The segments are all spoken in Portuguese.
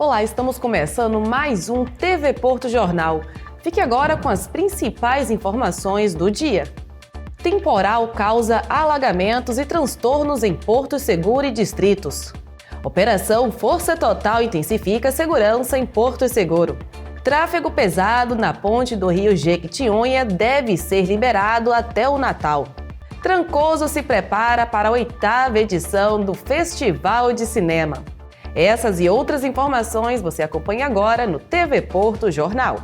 Olá, estamos começando mais um TV Porto Jornal. Fique agora com as principais informações do dia. Temporal causa alagamentos e transtornos em Porto Seguro e distritos. Operação Força Total intensifica a segurança em Porto Seguro. Tráfego pesado na ponte do Rio Jequitinhonha deve ser liberado até o Natal. Trancoso se prepara para a 8ª edição do Festival de Cinema. Essas e outras informações você acompanha agora no TV Porto Jornal.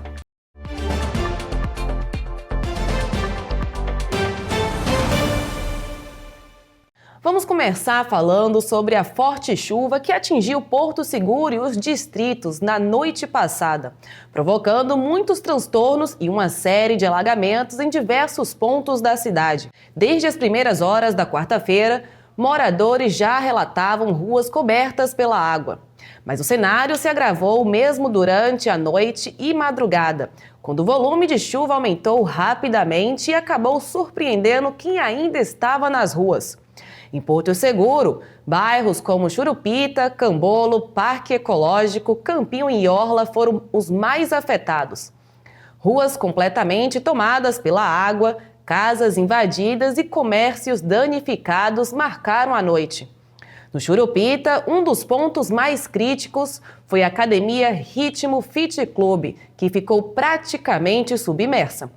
Vamos começar falando sobre a forte chuva que atingiu Porto Seguro e os distritos na noite passada, provocando muitos transtornos e uma série de alagamentos em diversos pontos da cidade. Desde as primeiras horas da quarta-feira, moradores já relatavam ruas cobertas pela água. Mas o cenário se agravou mesmo durante a noite e madrugada, quando o volume de chuva aumentou rapidamente e acabou surpreendendo quem ainda estava nas ruas. Em Porto Seguro, bairros como Churupita, Cambolo, Parque Ecológico, Campinho e Orla foram os mais afetados. Ruas completamente tomadas pela água, casas invadidas e comércios danificados marcaram a noite. No Churupita, um dos pontos mais críticos foi a academia Ritmo Fit Club, que ficou praticamente submersa.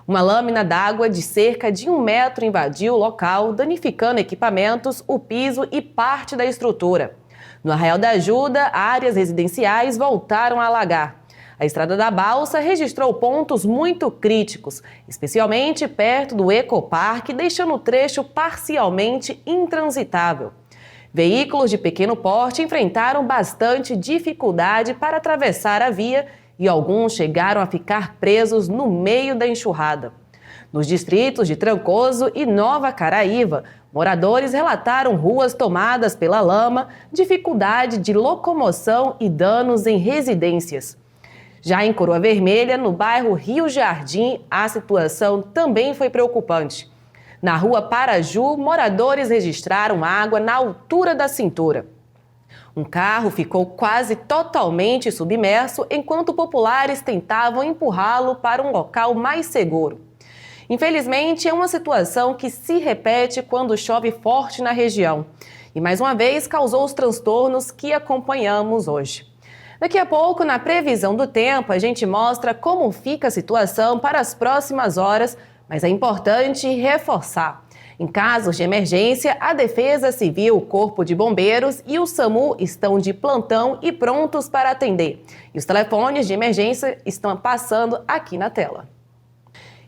Uma lâmina d'água de cerca de 1 metro invadiu o local, danificando equipamentos, o piso e parte da estrutura. No Arraial da Ajuda, áreas residenciais voltaram a alagar. A Estrada da Balsa registrou pontos muito críticos, especialmente perto do Ecoparque, deixando o trecho parcialmente intransitável. Veículos de pequeno porte enfrentaram bastante dificuldade para atravessar a via e alguns chegaram a ficar presos no meio da enxurrada. Nos distritos de Trancoso e Nova Caraíva, moradores relataram ruas tomadas pela lama, dificuldade de locomoção e danos em residências. Já em Coroa Vermelha, no bairro Rio Jardim, a situação também foi preocupante. Na rua Paraju, moradores registraram água na altura da cintura. Um carro ficou quase totalmente submerso enquanto populares tentavam empurrá-lo para um local mais seguro. Infelizmente, é uma situação que se repete quando chove forte na região e, mais uma vez, causou os transtornos que acompanhamos hoje. Daqui a pouco, na previsão do tempo, a gente mostra como fica a situação para as próximas horas, mas é importante reforçar. Em casos de emergência, a Defesa Civil, o Corpo de Bombeiros e o SAMU estão de plantão e prontos para atender. E os telefones de emergência estão passando aqui na tela.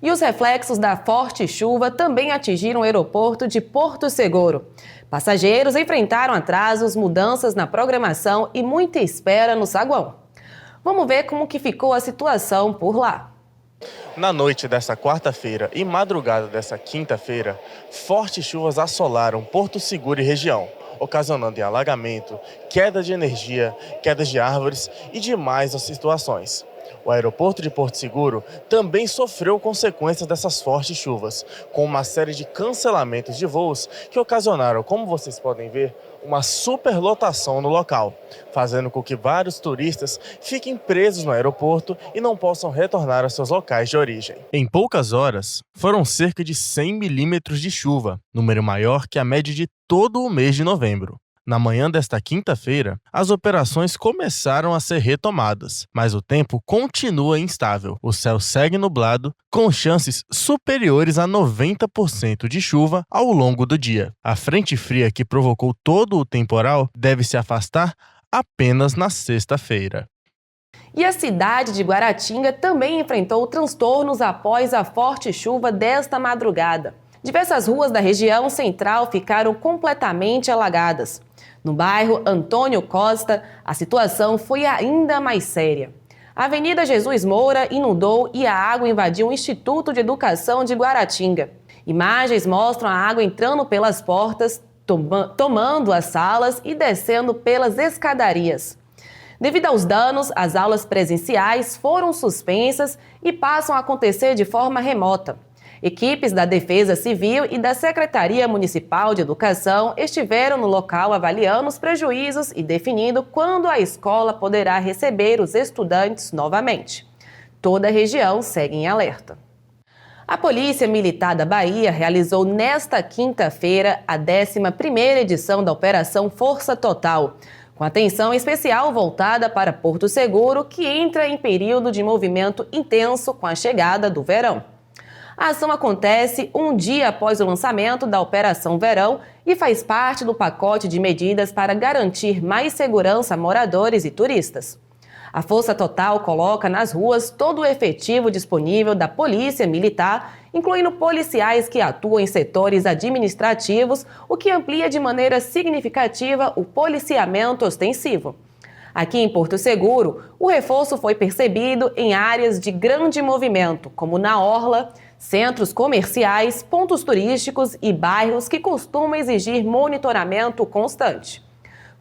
E os reflexos da forte chuva também atingiram o aeroporto de Porto Seguro. Passageiros enfrentaram atrasos, mudanças na programação e muita espera no saguão. Vamos ver como que ficou a situação por lá. Na noite desta quarta-feira e madrugada desta quinta-feira, fortes chuvas assolaram Porto Seguro e região, ocasionando em alagamento, queda de energia, quedas de árvores e demais situações. O aeroporto de Porto Seguro também sofreu consequências dessas fortes chuvas, com uma série de cancelamentos de voos que ocasionaram, como vocês podem ver, uma superlotação no local, fazendo com que vários turistas fiquem presos no aeroporto e não possam retornar aos seus locais de origem. Em poucas horas, foram cerca de 100 milímetros de chuva, número maior que a média de todo o mês de novembro. Na manhã desta quinta-feira, as operações começaram a ser retomadas, mas o tempo continua instável. O céu segue nublado, com chances superiores a 90% de chuva ao longo do dia. A frente fria que provocou todo o temporal deve se afastar apenas na sexta-feira. E a cidade de Guaratinga também enfrentou transtornos após a forte chuva desta madrugada. Diversas ruas da região central ficaram completamente alagadas. No bairro Antônio Costa, a situação foi ainda mais séria. A Avenida Jesus Moura inundou e a água invadiu o Instituto de Educação de Guaratinga. Imagens mostram a água entrando pelas portas, tomando as salas e descendo pelas escadarias. Devido aos danos, as aulas presenciais foram suspensas e passam a acontecer de forma remota. Equipes da Defesa Civil e da Secretaria Municipal de Educação estiveram no local avaliando os prejuízos e definindo quando a escola poderá receber os estudantes novamente. Toda a região segue em alerta. A Polícia Militar da Bahia realizou nesta quinta-feira a 11ª edição da Operação Força Total, com atenção especial voltada para Porto Seguro, que entra em período de movimento intenso com a chegada do verão. A ação acontece um dia após o lançamento da Operação Verão e faz parte do pacote de medidas para garantir mais segurança a moradores e turistas. A Força Total coloca nas ruas todo o efetivo disponível da Polícia Militar, incluindo policiais que atuam em setores administrativos, o que amplia de maneira significativa o policiamento ostensivo. Aqui em Porto Seguro, o reforço foi percebido em áreas de grande movimento, como na Orla, centros comerciais, pontos turísticos e bairros que costumam exigir monitoramento constante.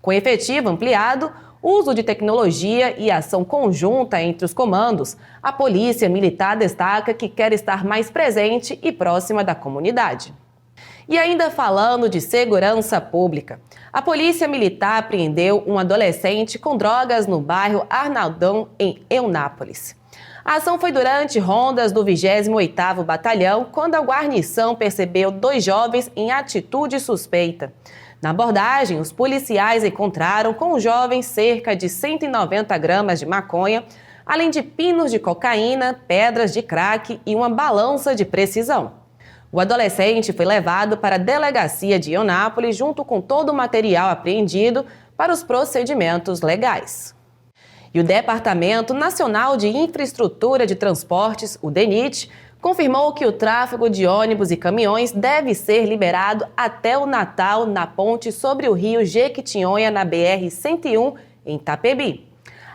Com efetivo ampliado, uso de tecnologia e ação conjunta entre os comandos, a Polícia Militar destaca que quer estar mais presente e próxima da comunidade. E ainda falando de segurança pública, a Polícia Militar apreendeu um adolescente com drogas no bairro Arnaldão, em Eunápolis. A ação foi durante rondas do 28º Batalhão, quando a guarnição percebeu 2 jovens em atitude suspeita. Na abordagem, os policiais encontraram com os jovens cerca de 190 gramas de maconha, além de pinos de cocaína, pedras de crack e uma balança de precisão. O adolescente foi levado para a delegacia de Eunápolis junto com todo o material apreendido para os procedimentos legais. E o Departamento Nacional de Infraestrutura de Transportes, o DENIT, confirmou que o tráfego de ônibus e caminhões deve ser liberado até o Natal na ponte sobre o rio Jequitinhonha, na BR-101, em Itapebi.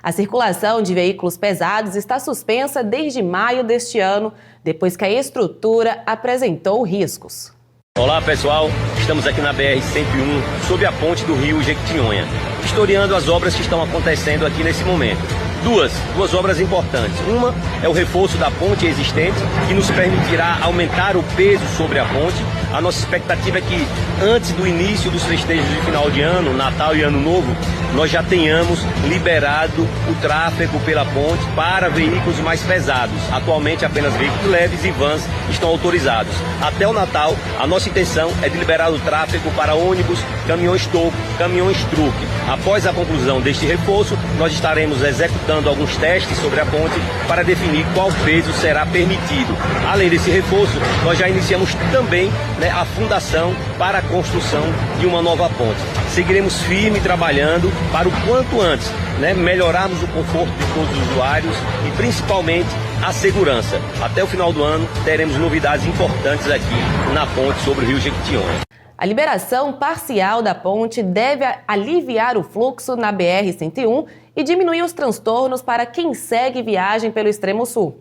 A circulação de veículos pesados está suspensa desde maio deste ano, depois que a estrutura apresentou riscos. Olá pessoal, estamos aqui na BR-101, sob a ponte do rio Jequitinhonha, historiando as obras que estão acontecendo aqui nesse momento. Duas obras importantes. Uma é o reforço da ponte existente, que nos permitirá aumentar o peso sobre a ponte. A nossa expectativa é que antes do início dos festejos de final de ano, Natal e Ano Novo, nós já tenhamos liberado o tráfego pela ponte para veículos mais pesados. Atualmente apenas veículos leves e vans estão autorizados. Até o Natal, a nossa intenção é de liberar o tráfego para ônibus, caminhões toco, caminhões truque. Após a conclusão deste reforço, nós estaremos executando alguns testes sobre a ponte para definir qual peso será permitido. Além desse reforço, nós já iniciamos também a fundação para a construção de uma nova ponte. Seguiremos firme trabalhando para o quanto antes melhorarmos o conforto de todos os usuários e principalmente a segurança. Até o final do ano teremos novidades importantes aqui na ponte sobre o rio Jequitinhonha. A liberação parcial da ponte deve aliviar o fluxo na BR-101 e diminuir os transtornos para quem segue viagem pelo extremo sul.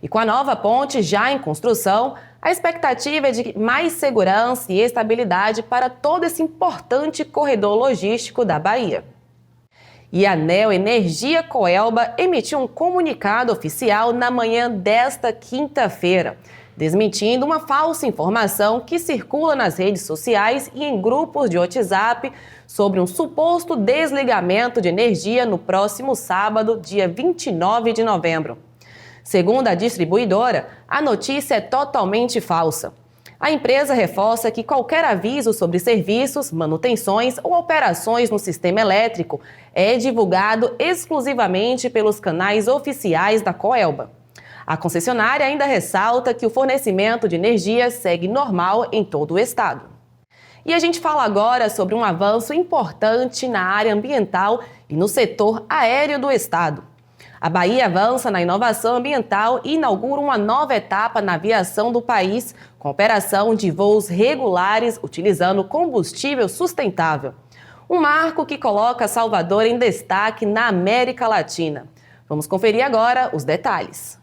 E com a nova ponte já em construção, a expectativa é de mais segurança e estabilidade para todo esse importante corredor logístico da Bahia. E a Neoenergia Coelba emitiu um comunicado oficial na manhã desta quinta-feira, desmentindo uma falsa informação que circula nas redes sociais e em grupos de WhatsApp sobre um suposto desligamento de energia no próximo sábado, dia 29 de novembro. Segundo a distribuidora, a notícia é totalmente falsa. A empresa reforça que qualquer aviso sobre serviços, manutenções ou operações no sistema elétrico é divulgado exclusivamente pelos canais oficiais da Coelba. A concessionária ainda ressalta que o fornecimento de energia segue normal em todo o estado. E a gente fala agora sobre um avanço importante na área ambiental e no setor aéreo do estado. A Bahia avança na inovação ambiental e inaugura uma nova etapa na aviação do país, com operação de voos regulares utilizando combustível sustentável. Um marco que coloca Salvador em destaque na América Latina. Vamos conferir agora os detalhes.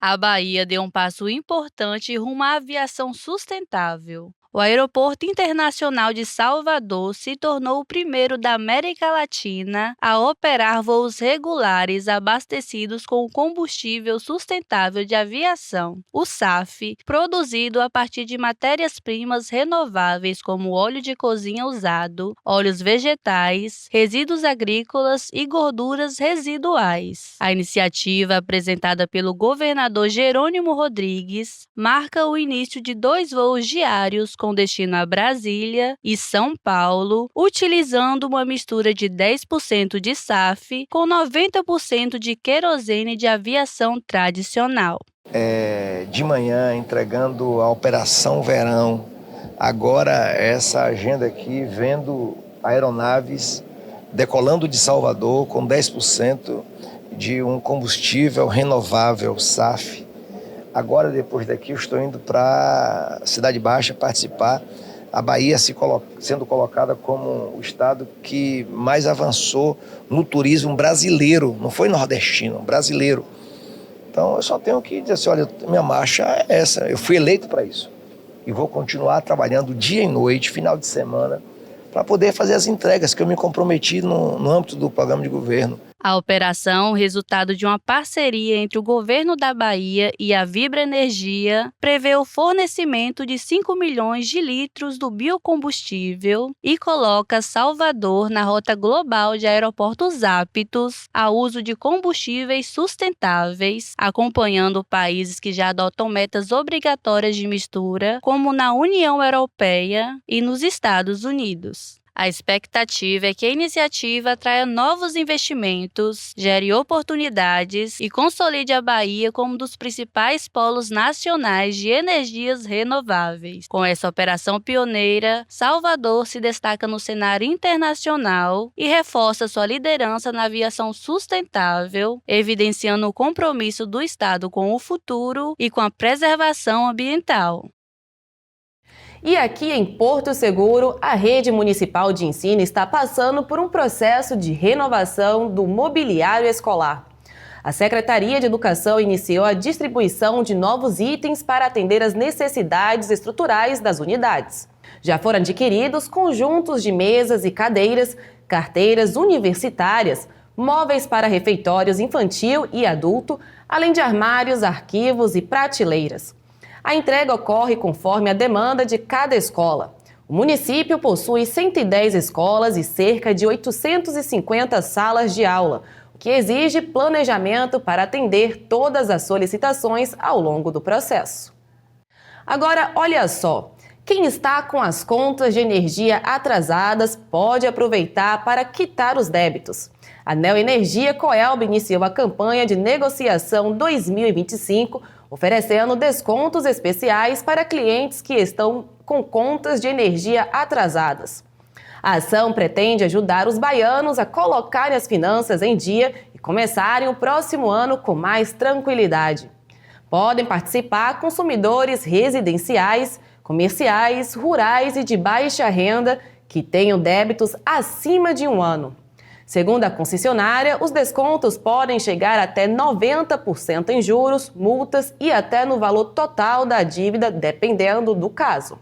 A Bahia deu um passo importante rumo à aviação sustentável. O Aeroporto Internacional de Salvador se tornou o primeiro da América Latina a operar voos regulares abastecidos com combustível sustentável de aviação, o SAF, produzido a partir de matérias-primas renováveis como óleo de cozinha usado, óleos vegetais, resíduos agrícolas e gorduras residuais. A iniciativa, apresentada pelo governador Jerônimo Rodrigues, marca o início de 2 voos diários com destino a Brasília e São Paulo, utilizando uma mistura de 10% de SAF com 90% de querosene de aviação tradicional. De manhã, entregando a Operação Verão, agora essa agenda aqui, vendo aeronaves decolando de Salvador com 10% de um combustível renovável, SAF. Agora, depois daqui, eu estou indo para Cidade Baixa participar. A Bahia sendo colocada como o estado que mais avançou no turismo brasileiro, não foi nordestino, brasileiro. Então, eu só tenho que dizer assim, olha, minha marcha é essa, eu fui eleito para isso. E vou continuar trabalhando dia e noite, final de semana, para poder fazer as entregas que eu me comprometi no âmbito do programa de governo. A operação, resultado de uma parceria entre o governo da Bahia e a Vibra Energia, prevê o fornecimento de 5 milhões de litros do biocombustível e coloca Salvador na rota global de aeroportos aptos ao uso de combustíveis sustentáveis, acompanhando países que já adotam metas obrigatórias de mistura, como na União Europeia e nos Estados Unidos. A expectativa é que a iniciativa atraia novos investimentos, gere oportunidades e consolide a Bahia como um dos principais polos nacionais de energias renováveis. Com essa operação pioneira, Salvador se destaca no cenário internacional e reforça sua liderança na aviação sustentável, evidenciando o compromisso do Estado com o futuro e com a preservação ambiental. E aqui em Porto Seguro, a rede municipal de ensino está passando por um processo de renovação do mobiliário escolar. A Secretaria de Educação iniciou a distribuição de novos itens para atender às necessidades estruturais das unidades. Já foram adquiridos conjuntos de mesas e cadeiras, carteiras universitárias, móveis para refeitórios infantil e adulto, além de armários, arquivos e prateleiras. A entrega ocorre conforme a demanda de cada escola. O município possui 110 escolas e cerca de 850 salas de aula, o que exige planejamento para atender todas as solicitações ao longo do processo. Agora, olha só, quem está com as contas de energia atrasadas pode aproveitar para quitar os débitos. A Neoenergia Coelba iniciou a campanha de negociação 2025, oferecendo descontos especiais para clientes que estão com contas de energia atrasadas. A ação pretende ajudar os baianos a colocarem as finanças em dia e começarem o próximo ano com mais tranquilidade. Podem participar consumidores residenciais, comerciais, rurais e de baixa renda que tenham débitos acima de 1 ano. Segundo a concessionária, os descontos podem chegar até 90% em juros, multas e até no valor total da dívida, dependendo do caso.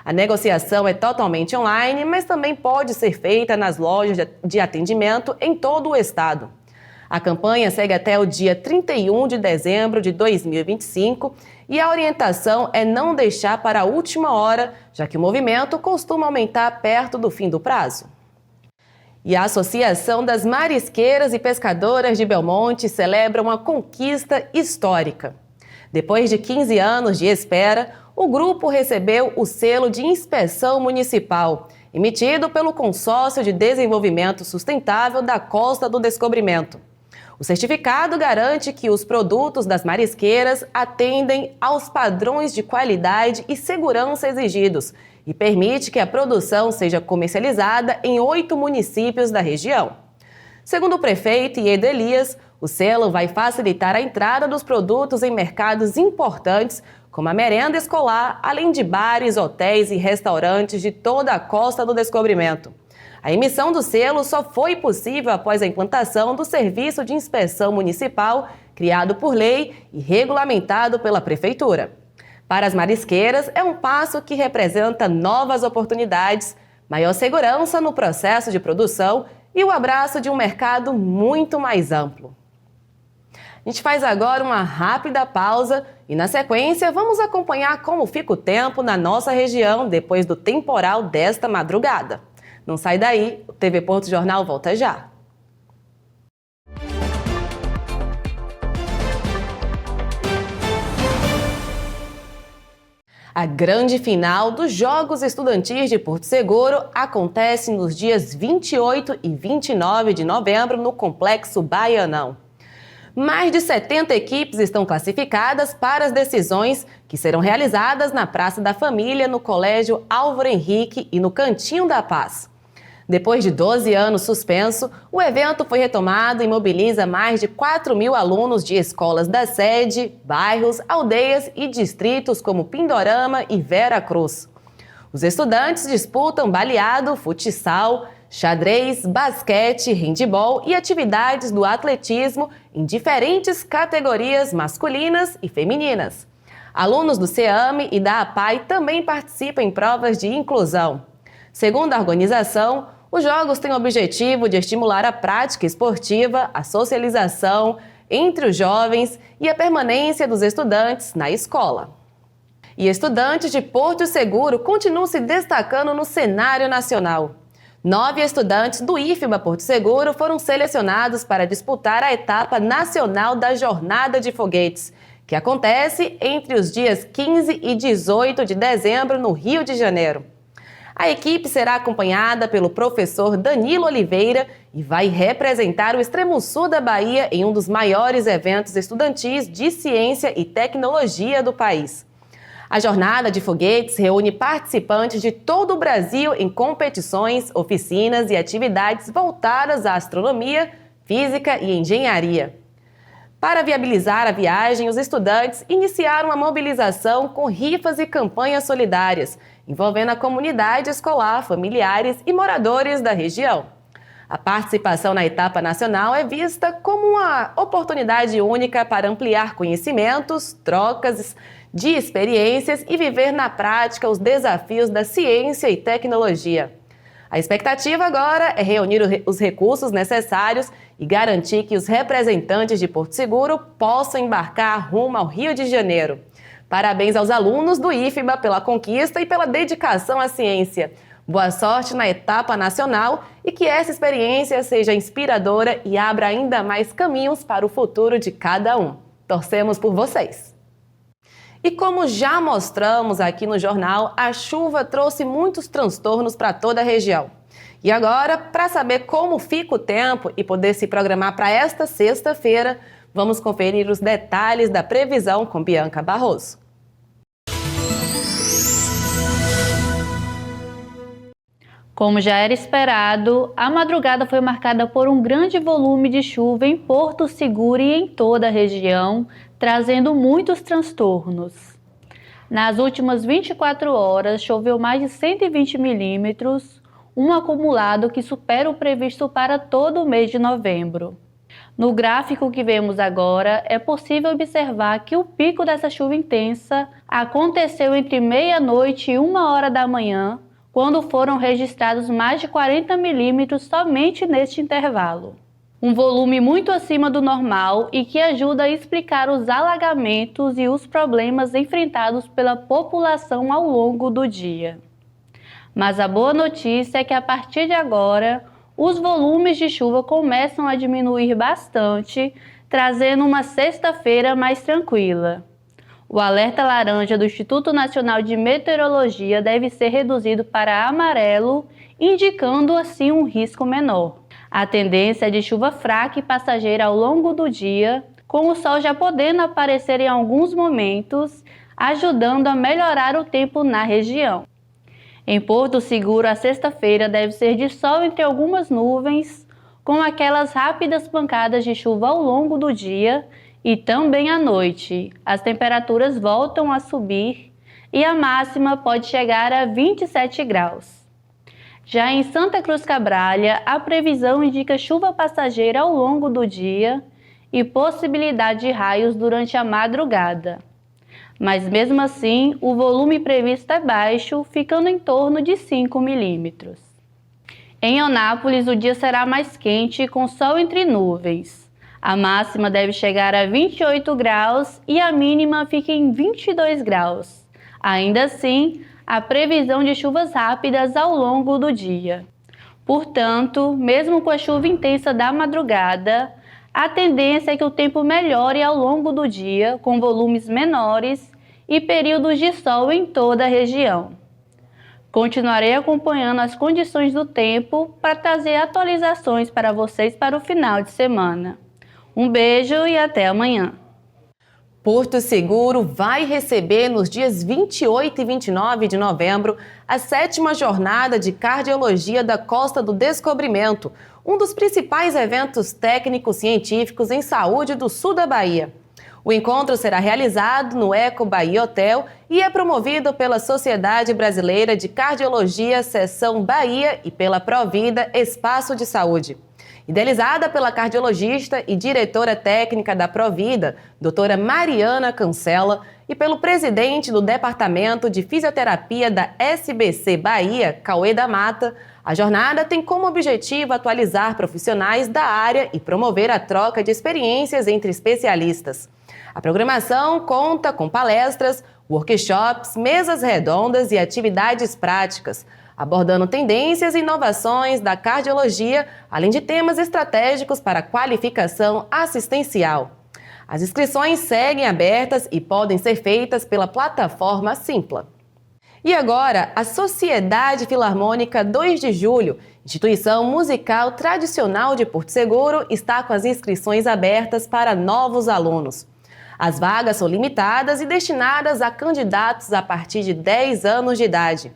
A negociação é totalmente online, mas também pode ser feita nas lojas de atendimento em todo o estado. A campanha segue até o dia 31 de dezembro de 2025 e a orientação é não deixar para a última hora, já que o movimento costuma aumentar perto do fim do prazo. E a Associação das Marisqueiras e Pescadoras de Belmonte celebra uma conquista histórica. Depois de 15 anos de espera, o grupo recebeu o selo de inspeção municipal, emitido pelo Consórcio de Desenvolvimento Sustentável da Costa do Descobrimento. O certificado garante que os produtos das marisqueiras atendem aos padrões de qualidade e segurança exigidos e permite que a produção seja comercializada em 8 municípios da região. Segundo o prefeito Iedo Elias, o selo vai facilitar a entrada dos produtos em mercados importantes, como a merenda escolar, além de bares, hotéis e restaurantes de toda a Costa do Descobrimento. A emissão do selo só foi possível após a implantação do Serviço de Inspeção Municipal, criado por lei e regulamentado pela Prefeitura. Para as marisqueiras, é um passo que representa novas oportunidades, maior segurança no processo de produção e o abraço de um mercado muito mais amplo. A gente faz agora uma rápida pausa e, na sequência, vamos acompanhar como fica o tempo na nossa região depois do temporal desta madrugada. Não sai daí, o TV Porto Jornal volta já. A grande final dos Jogos Estudantis de Porto Seguro acontece nos dias 28 e 29 de novembro no Complexo Baianão. Mais de 70 equipes estão classificadas para as decisões que serão realizadas na Praça da Família, no Colégio Álvaro Henrique e no Cantinho da Paz. Depois de 12 anos suspenso, o evento foi retomado e mobiliza mais de 4.000 alunos de escolas da sede, bairros, aldeias e distritos como Pindorama e Vera Cruz. Os estudantes disputam baleado, futsal, xadrez, basquete, handebol e atividades do atletismo em diferentes categorias masculinas e femininas. Alunos do CEAME e da APAI também participam em provas de inclusão. Segundo a organização, os Jogos têm o objetivo de estimular a prática esportiva, a socialização entre os jovens e a permanência dos estudantes na escola. E estudantes de Porto Seguro continuam se destacando no cenário nacional. 9 estudantes do IFBA Porto Seguro foram selecionados para disputar a etapa nacional da Jornada de Foguetes, que acontece entre os dias 15 e 18 de dezembro no Rio de Janeiro. A equipe será acompanhada pelo professor Danilo Oliveira e vai representar o extremo sul da Bahia em um dos maiores eventos estudantis de ciência e tecnologia do país. A Jornada de Foguetes reúne participantes de todo o Brasil em competições, oficinas e atividades voltadas à astronomia, física e engenharia. Para viabilizar a viagem, os estudantes iniciaram a mobilização com rifas e campanhas solidárias, envolvendo a comunidade escolar, familiares e moradores da região. A participação na etapa nacional é vista como uma oportunidade única para ampliar conhecimentos, trocas de experiências e viver na prática os desafios da ciência e tecnologia. A expectativa agora é reunir os recursos necessários e garantir que os representantes de Porto Seguro possam embarcar rumo ao Rio de Janeiro. Parabéns aos alunos do IFBA pela conquista e pela dedicação à ciência. Boa sorte na etapa nacional e que essa experiência seja inspiradora e abra ainda mais caminhos para o futuro de cada um. Torcemos por vocês! E como já mostramos aqui no jornal, a chuva trouxe muitos transtornos para toda a região. E agora, para saber como fica o tempo e poder se programar para esta sexta-feira, vamos conferir os detalhes da previsão com Bianca Barroso. Como já era esperado, a madrugada foi marcada por um grande volume de chuva em Porto Seguro e em toda a região, trazendo muitos transtornos. Nas últimas 24 horas, choveu mais de 120 milímetros, um acumulado que supera o previsto para todo o mês de novembro. No gráfico que vemos agora, é possível observar que o pico dessa chuva intensa aconteceu entre meia-noite e 1h da manhã, quando foram registrados mais de 40 milímetros somente neste intervalo. Um volume muito acima do normal e que ajuda a explicar os alagamentos e os problemas enfrentados pela população ao longo do dia. Mas a boa notícia é que a partir de agora, os volumes de chuva começam a diminuir bastante, trazendo uma sexta-feira mais tranquila. O alerta laranja do Instituto Nacional de Meteorologia deve ser reduzido para amarelo, indicando assim um risco menor. A tendência é de chuva fraca e passageira ao longo do dia, com o sol já podendo aparecer em alguns momentos, ajudando a melhorar o tempo na região. Em Porto Seguro, a sexta-feira deve ser de sol entre algumas nuvens, com aquelas rápidas pancadas de chuva ao longo do dia e também à noite. As temperaturas voltam a subir e a máxima pode chegar a 27 graus. Já em Santa Cruz Cabralha, a previsão indica chuva passageira ao longo do dia e possibilidade de raios durante a madrugada. mas mesmo assim o volume previsto é baixo, ficando em torno de 5 milímetros. Em Eunápolis, o dia será mais quente, com sol entre nuvens. A máxima deve chegar a 28 graus e a mínima fica em 22 graus. Ainda assim, há previsão de chuvas rápidas ao longo do dia. Portanto, mesmo com a chuva intensa da madrugada, a tendência é que o tempo melhore ao longo do dia, com volumes menores e períodos de sol em toda a região. Continuarei acompanhando as condições do tempo para trazer atualizações para vocês para o final de semana. Um beijo e até amanhã! Porto Seguro vai receber nos dias 28 e 29 de novembro a 7ª Jornada de Cardiologia da Costa do Descobrimento, um dos principais eventos técnicos científicos em saúde do sul da Bahia. O encontro será realizado no Eco Bahia Hotel e é promovido pela Sociedade Brasileira de Cardiologia Seção Bahia e pela Provida Espaço de Saúde. Idealizada pela cardiologista e diretora técnica da Provida, doutora Mariana Cancela, e pelo presidente do Departamento de Fisioterapia da SBC Bahia, Cauê da Mata, a jornada tem como objetivo atualizar profissionais da área e promover a troca de experiências entre especialistas. A programação conta com palestras, workshops, mesas redondas e atividades práticas, abordando tendências e inovações da cardiologia, além de temas estratégicos para a qualificação assistencial. As inscrições seguem abertas e podem ser feitas pela plataforma Simpla. E agora, a Sociedade Filarmônica 2 de Julho, instituição musical tradicional de Porto Seguro, está com as inscrições abertas para novos alunos. As vagas são limitadas e destinadas a candidatos a partir de 10 anos de idade.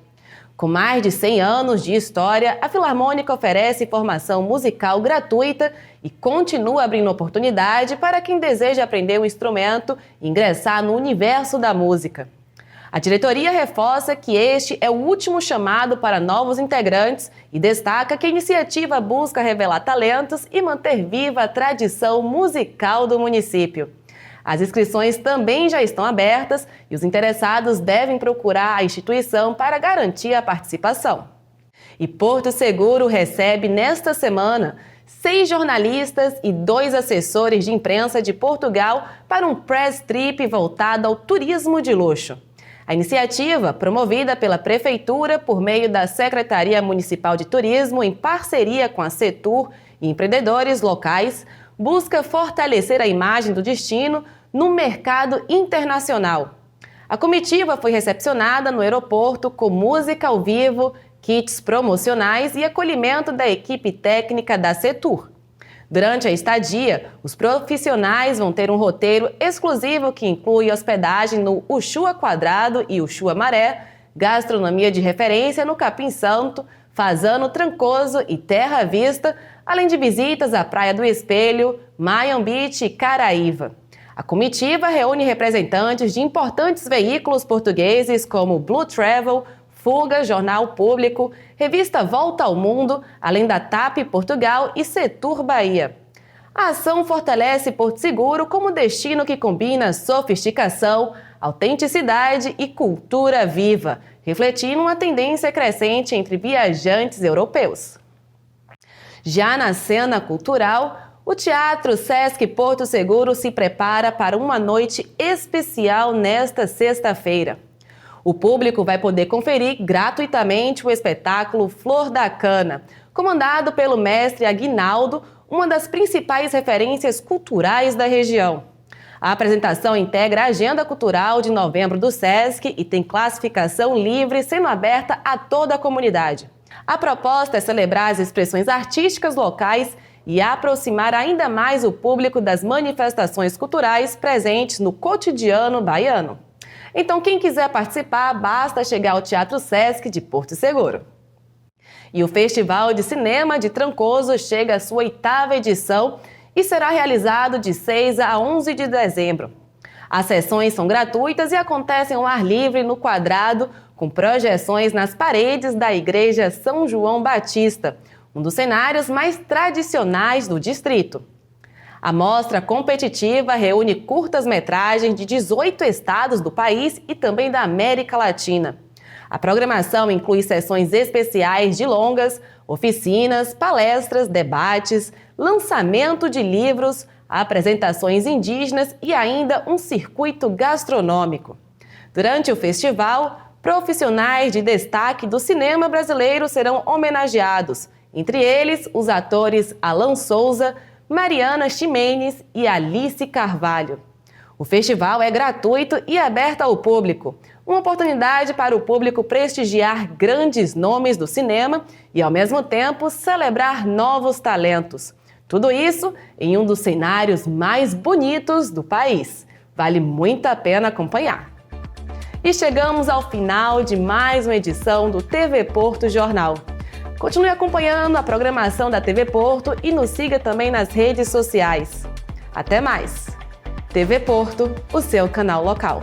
Com mais de 100 anos de história, a Filarmônica oferece formação musical gratuita e continua abrindo oportunidade para quem deseja aprender o instrumento e ingressar no universo da música. A diretoria reforça que este é o último chamado para novos integrantes e destaca que a iniciativa busca revelar talentos e manter viva a tradição musical do município. As inscrições também já estão abertas e os interessados devem procurar a instituição para garantir a participação. E Porto Seguro recebe nesta semana 6 jornalistas e 2 assessores de imprensa de Portugal para um press trip voltado ao turismo de luxo. A iniciativa, promovida pela Prefeitura por meio da Secretaria Municipal de Turismo em parceria com a Setur e empreendedores locais, busca fortalecer a imagem do destino no mercado internacional. A comitiva foi recepcionada no aeroporto com música ao vivo, kits promocionais e acolhimento da equipe técnica da Setur. Durante a estadia, os profissionais vão ter um roteiro exclusivo que inclui hospedagem no Uxua Quadrado e Uxua Maré, gastronomia de referência no Capim Santo, Fazano Trancoso e Terra Vista, além de visitas à Praia do Espelho, Mayan Beach e Caraíva. A comitiva reúne representantes de importantes veículos portugueses como Blue Travel, Fuga, Jornal Público, Revista Volta ao Mundo, além da TAP Portugal e Setur Bahia. A ação fortalece Porto Seguro como destino que combina sofisticação, autenticidade e cultura viva, refletindo uma tendência crescente entre viajantes europeus. Já na cena cultural, o Teatro Sesc Porto Seguro se prepara para uma noite especial nesta sexta-feira. O público vai poder conferir gratuitamente o espetáculo Flor da Cana, comandado pelo mestre Aguinaldo, uma das principais referências culturais da região. A apresentação integra a agenda cultural de novembro do Sesc e tem classificação livre, sendo aberta a toda a comunidade. A proposta é celebrar as expressões artísticas locais e aproximar ainda mais o público das manifestações culturais presentes no cotidiano baiano. Então, quem quiser participar, basta chegar ao Teatro Sesc de Porto Seguro. E o Festival de Cinema de Trancoso chega à sua 8ª edição e será realizado de 6 a 11 de dezembro. As sessões são gratuitas e acontecem ao ar livre no Quadrado, com projeções nas paredes da Igreja São João Batista, um dos cenários mais tradicionais do distrito. A mostra competitiva reúne curtas-metragens de 18 estados do país e também da América Latina. A programação inclui sessões especiais de longas, oficinas, palestras, debates, lançamento de livros, apresentações indígenas e ainda um circuito gastronômico. Durante o festival, profissionais de destaque do cinema brasileiro serão homenageados, entre eles os atores Alan Souza, Mariana Ximenes e Alice Carvalho. O festival é gratuito e aberto ao público, uma oportunidade para o público prestigiar grandes nomes do cinema e, ao mesmo tempo, celebrar novos talentos. Tudo isso em um dos cenários mais bonitos do país. Vale muito a pena acompanhar. E chegamos ao final de mais uma edição do TV Porto Jornal. Continue acompanhando a programação da TV Porto e nos siga também nas redes sociais. Até mais! TV Porto, o seu canal local.